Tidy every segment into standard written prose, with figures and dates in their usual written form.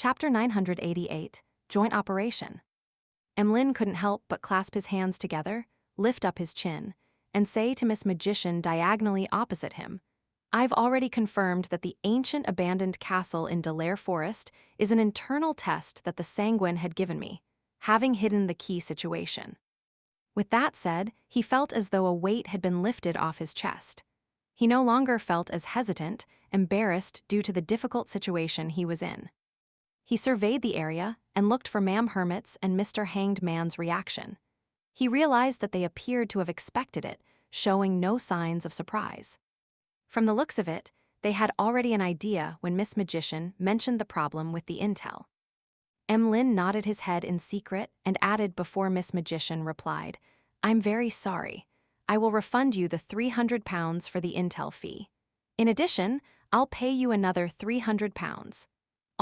Chapter 988, Joint Operation. Emlyn couldn't help but clasp his hands together, lift up his chin, and say to Miss Magician diagonally opposite him, "I've already confirmed that the ancient abandoned castle in Delaire Forest is an internal test that the Sanguine had given me, having hidden the key situation." With that said, he felt as though a weight had been lifted off his chest. He no longer felt as hesitant, embarrassed due to the difficult situation he was in. He surveyed the area and looked for Ma'am Hermit's and Mr. Hanged Man's reaction. He realized that they appeared to have expected it, showing no signs of surprise. From the looks of it, they had already an idea when Miss Magician mentioned the problem with the intel. Emlyn nodded his head in secret and added before Miss Magician replied, "I'm very sorry. I will refund you the £300 for the intel fee. In addition, I'll pay you another £300.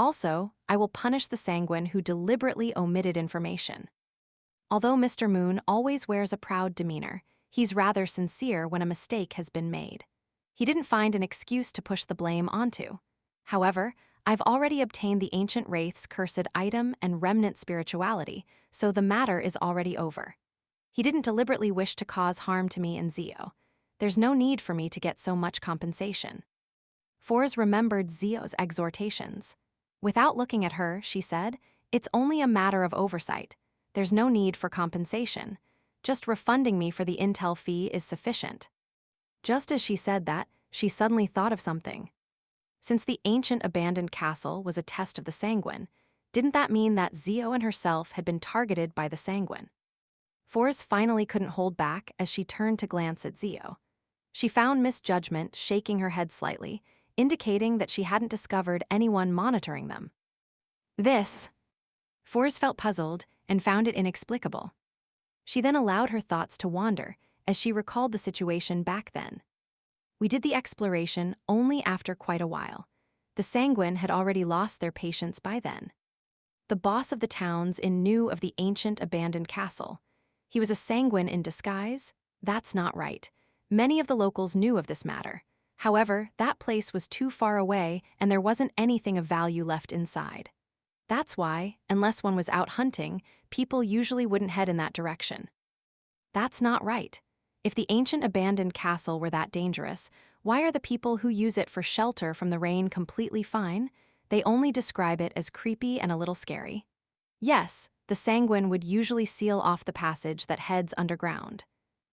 Also, I will punish the Sanguine who deliberately omitted information." Although Mr. Moon always wears a proud demeanor, he's rather sincere when a mistake has been made. He didn't find an excuse to push the blame onto. "However, I've already obtained the ancient wraith's cursed item and remnant spirituality, so the matter is already over. He didn't deliberately wish to cause harm to me and Zio. There's no need for me to get so much compensation." Fors remembered Zio's exhortations. Without looking at her, she said, "It's only a matter of oversight. There's no need for compensation. Just refunding me for the intel fee is sufficient." Just as she said that, she suddenly thought of something. Since the ancient abandoned castle was a test of the Sanguine, didn't that mean that Zio and herself had been targeted by the Sanguine? Fors finally couldn't hold back as she turned to glance at Zio. She found misjudgment shaking her head slightly, indicating that she hadn't discovered anyone monitoring them. This. Fors felt puzzled and found it inexplicable. She then allowed her thoughts to wander as she recalled the situation back then. We did the exploration only after quite a while. The Sanguine had already lost their patience by then. The boss of the Towns knew of the ancient abandoned castle. He was a Sanguine in disguise? That's not right. Many of the locals knew of this matter. However, that place was too far away and there wasn't anything of value left inside. That's why, unless one was out hunting, people usually wouldn't head in that direction. That's not right. If the ancient abandoned castle were that dangerous, why are the people who use it for shelter from the rain completely fine? They only describe it as creepy and a little scary. Yes, the Sanguine would usually seal off the passage that heads underground.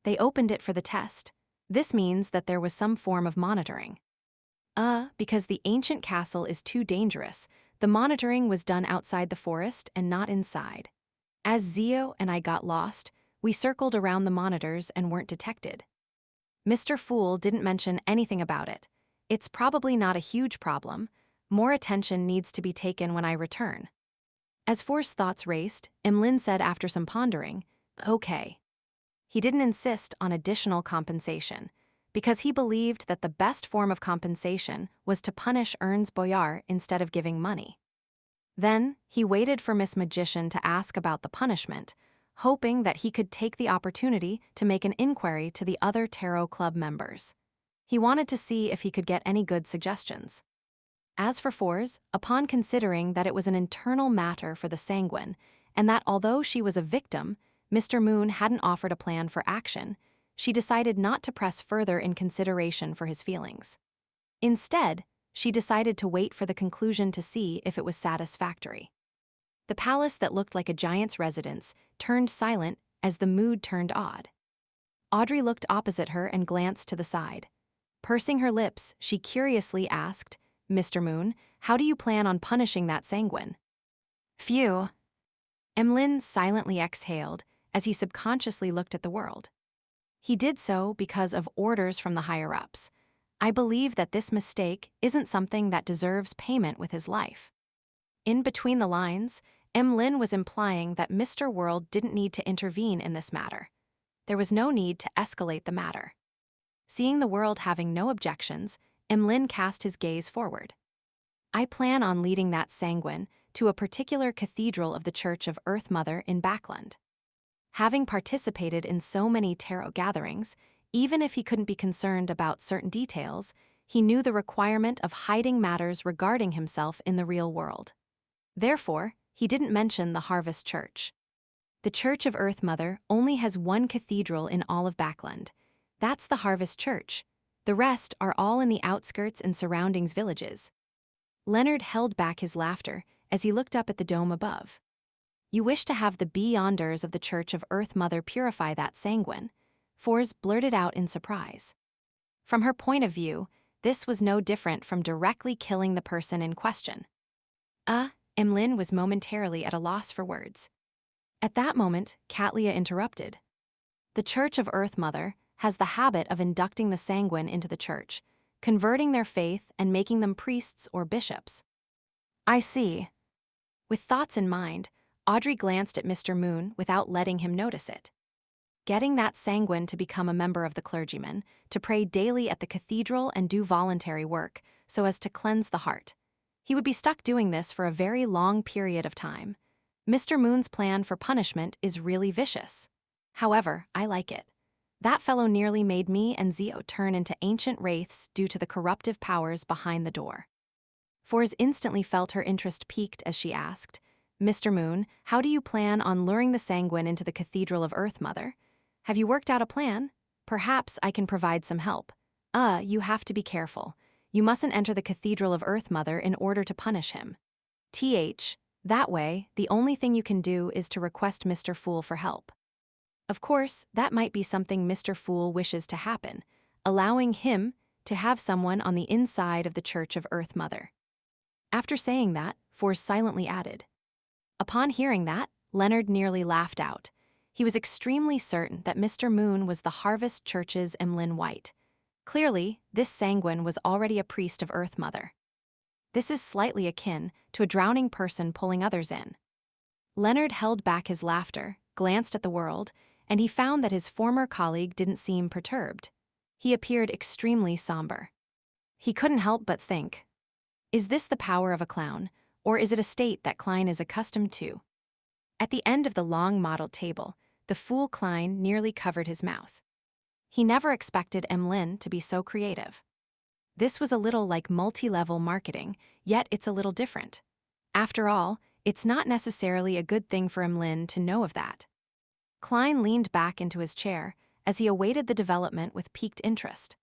They opened it for the test. This means that there was some form of monitoring. Because the ancient castle is too dangerous, the monitoring was done outside the forest and not inside. As Zio and I got lost, we circled around the monitors and weren't detected. Mr. Fool didn't mention anything about it. It's probably not a huge problem. More attention needs to be taken when I return. As For's thoughts raced, Emlyn said after some pondering, "Okay." He didn't insist on additional compensation, because he believed that the best form of compensation was to punish Ernst Boyar instead of giving money. Then, he waited for Miss Magician to ask about the punishment, hoping that he could take the opportunity to make an inquiry to the other Tarot Club members. He wanted to see if he could get any good suggestions. As for Fors, upon considering that it was an internal matter for the Sanguine, and that although she was a victim, Mr. Moon hadn't offered a plan for action, she decided not to press further in consideration for his feelings. Instead, she decided to wait for the conclusion to see if it was satisfactory. The palace that looked like a giant's residence turned silent as the mood turned odd. Audrey looked opposite her and glanced to the side. Pursing her lips, she curiously asked, "Mr. Moon, how do you plan on punishing that Sanguine?" "Phew." Emlyn silently exhaled as he subconsciously looked at the world. He did so because of orders from the higher-ups. "I believe that this mistake isn't something that deserves payment with his life." In between the lines, Emlyn was implying that Mr. World didn't need to intervene in this matter. There was no need to escalate the matter. Seeing the world having no objections, Emlyn cast his gaze forward. "I plan on leading that Sanguine to a particular cathedral of the Church of Earth Mother in Backland." Having participated in so many tarot gatherings, even if he couldn't be concerned about certain details, he knew the requirement of hiding matters regarding himself in the real world. Therefore, he didn't mention the Harvest Church. The Church of Earth Mother only has one cathedral in all of Backland. That's the Harvest Church. The rest are all in the outskirts and surroundings villages. Leonard held back his laughter as he looked up at the dome above. You wish to have the beyonders of the Church of Earth Mother purify that sanguine, Fors blurted out in surprise. From her point of view, this was no different from directly killing the person in question. Emlyn was momentarily at a loss for words. At that moment, Katlia interrupted. The Church of Earth Mother has the habit of inducting the sanguine into the church, converting their faith and making them priests or bishops. I see. With thoughts in mind, Audrey glanced at Mr. Moon without letting him notice it. Getting that sanguine to become a member of the clergyman, to pray daily at the cathedral and do voluntary work, so as to cleanse the heart. He would be stuck doing this for a very long period of time. Mr. Moon's plan for punishment is really vicious. However, I like it. That fellow nearly made me and Zio turn into ancient wraiths due to the corruptive powers behind the door. Fors instantly felt her interest piqued as she asked, Mr. Moon, how do you plan on luring the sanguine into the Cathedral of Earth Mother? Have you worked out a plan? Perhaps I can provide some help. You have to be careful. You mustn't enter the Cathedral of Earth Mother in order to punish him. That way, the only thing you can do is to request Mr. Fool for help. Of course, that might be something Mr. Fool wishes to happen, allowing him to have someone on the inside of the Church of Earth Mother. After saying that, Fors silently added. Upon hearing that, Leonard nearly laughed out. He was extremely certain that Mr. Moon was the Harvest Church's Emlyn White. Clearly, this sanguine was already a priest of Earth Mother. This is slightly akin to a drowning person pulling others in. Leonard held back his laughter, glanced at the world, and he found that his former colleague didn't seem perturbed. He appeared extremely somber. He couldn't help but think, is this the power of a clown, or is it a state that Klein is accustomed to? At the end of the long mottled table, the fool Klein nearly covered his mouth. He never expected Emlyn to be so creative. This was a little like multi-level marketing, yet it's a little different. After all, it's not necessarily a good thing for Emlyn to know of that. Klein leaned back into his chair as he awaited the development with piqued interest.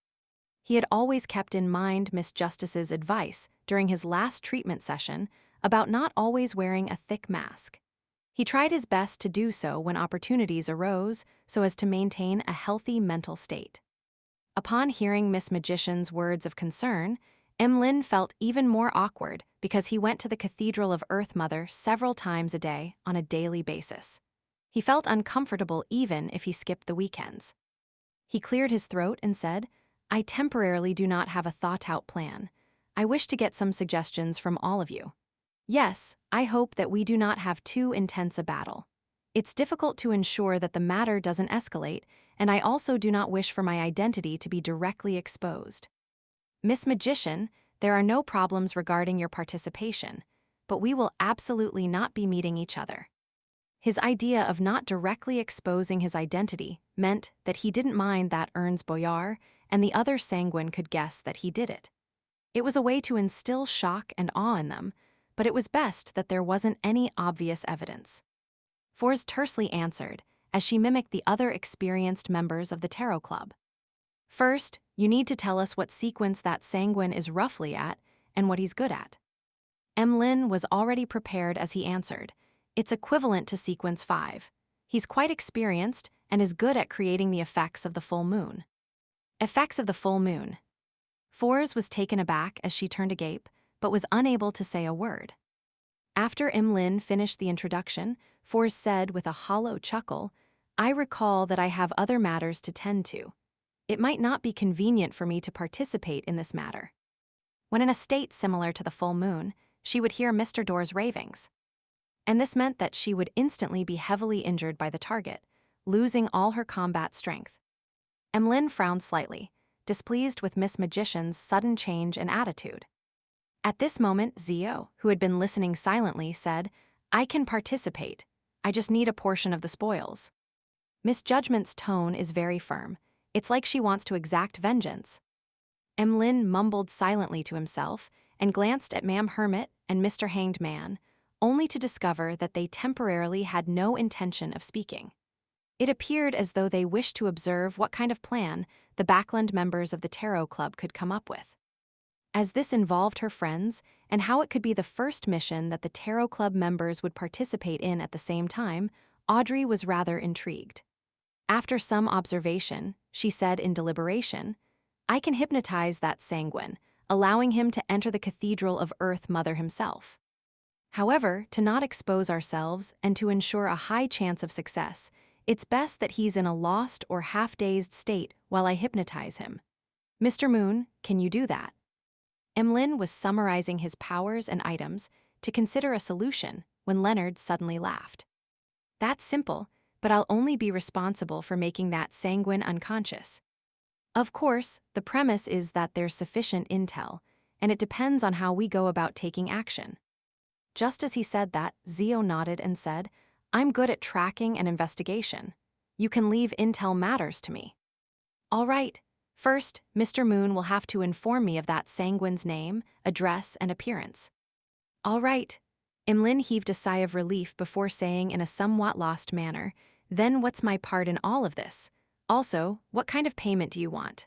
He had always kept in mind Miss Justice's advice during his last treatment session about not always wearing a thick mask. He tried his best to do so when opportunities arose so as to maintain a healthy mental state. Upon hearing Miss Magician's words of concern, Emlyn felt even more awkward because he went to the Cathedral of Earth Mother several times a day on a daily basis. He felt uncomfortable even if he skipped the weekends. He cleared his throat and said, I temporarily do not have a thought-out plan. I wish to get some suggestions from all of you. Yes, I hope that we do not have too intense a battle. It's difficult to ensure that the matter doesn't escalate, and I also do not wish for my identity to be directly exposed. Miss Magician, there are no problems regarding your participation, but we will absolutely not be meeting each other. His idea of not directly exposing his identity meant that he didn't mind that Ernst Boyar and the other sanguine could guess that he did it. It was a way to instill shock and awe in them, but it was best that there wasn't any obvious evidence. Fors tersely answered, as she mimicked the other experienced members of the Tarot Club. First, you need to tell us what sequence that sanguine is roughly at and what he's good at. Emlyn was already prepared as he answered. It's equivalent to sequence 5. He's quite experienced and is good at creating the effects of the full moon. Effects of the full moon. Fors was taken aback as she turned agape, but was unable to say a word. After Emlyn finished the introduction, Fors said with a hollow chuckle, I recall that I have other matters to tend to. It might not be convenient for me to participate in this matter. When in a state similar to the full moon, she would hear Mr. Door's ravings. And this meant that she would instantly be heavily injured by the target, losing all her combat strength. Emlyn frowned slightly, displeased with Miss Magician's sudden change in attitude. At this moment, Zio, who had been listening silently, said, I can participate. I just need a portion of the spoils. Miss Judgment's tone is very firm. It's like she wants to exact vengeance. Emlyn mumbled silently to himself and glanced at Ma'am Hermit and Mr. Hanged Man, only to discover that they temporarily had no intention of speaking. It appeared as though they wished to observe what kind of plan the Backland members of the Tarot Club could come up with. As this involved her friends and how it could be the first mission that the Tarot Club members would participate in at the same time, Audrey was rather intrigued. After some observation, she said in deliberation, "I can hypnotize that sanguine, allowing him to enter the Cathedral of Earth Mother himself. However, to not expose ourselves and to ensure a high chance of success, it's best that he's in a lost or half-dazed state while I hypnotize him. Mr. Moon, can you do that?" Emlyn was summarizing his powers and items to consider a solution when Leonard suddenly laughed. "That's simple, but I'll only be responsible for making that sanguine unconscious. Of course, the premise is that there's sufficient intel, and it depends on how we go about taking action." Just as he said that, Zio nodded and said, "I'm good at tracking and investigation. You can leave intel matters to me." "All right. First, Mr. Moon will have to inform me of that sanguine's name, address, and appearance." "All right." Emlyn heaved a sigh of relief before saying in a somewhat lost manner, "Then what's my part in all of this? Also, what kind of payment do you want?"